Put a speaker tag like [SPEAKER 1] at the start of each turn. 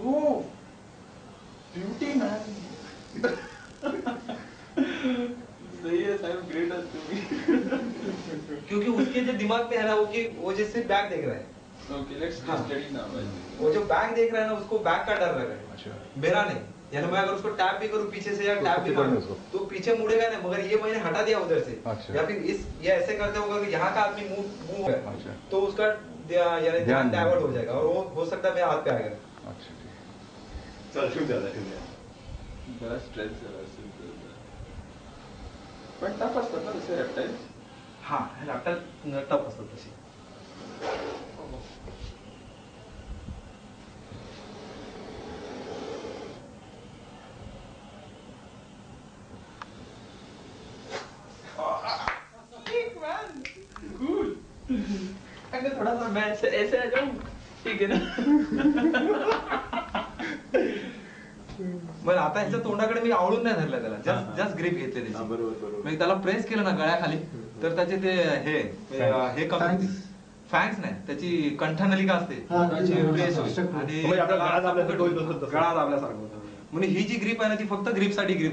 [SPEAKER 1] Oh, beauty man. सही है साहब, great है तुम्ही.
[SPEAKER 2] क्योंकि उसके जो दिमाग में है ना वो जैसे बैग देख रहा है.
[SPEAKER 1] Okay, let's study now.
[SPEAKER 2] वो जो बैग देख रहा है ना उसको बैग का डर लग रहा है.
[SPEAKER 3] अच्छा.
[SPEAKER 2] मेरा नहीं. यानी मैं अगर उसको टैप भी करूँ पीछे से या टैप भी मारूं तो पीछे मुड़ेगा नहीं, मगर ये मैंने हटा दिया उधर से.
[SPEAKER 3] अच्छा.
[SPEAKER 2] या फिर ये ऐसे करते होगा कि यहाँ का आदमी मूव है.
[SPEAKER 3] अच्छा.
[SPEAKER 2] तो उसका यानी ध्यान डाइवर्ट हो जाएगा और वो हो सकता है मेरे हाथ पे आएगा.
[SPEAKER 3] अच्छा ठीक.
[SPEAKER 4] चल ठेवून द्या.
[SPEAKER 1] बड़ा स्ट्रेस है वैसे. पण टफ असतात ना तसे रेप्टाइल्स.
[SPEAKER 2] हाँ रॅप्टाइल टफ असतात तशी.
[SPEAKER 1] अगर थोड़ा सा मैं ऐसे आ जाऊं, ठीक है ना.
[SPEAKER 2] बरं आता ह्याच्या तोंडाकडे मी आवळून नाही धरलं त्याला, जस्ट ग्रीप घेतले त्याची.
[SPEAKER 4] बरोबर.
[SPEAKER 2] मी त्याला प्रेस केलं ना गळ्याखाली तर त्याचे ते हे कमी होते. फॅन्स नाही, त्याची कंठनलिका असते त्याची प्रेस होईल आणि
[SPEAKER 4] गळा दाबल्यासारखं
[SPEAKER 2] म्हणजे ही जी ग्रीप आहे ना ती फक्त ग्रीपसाठी ग्रीप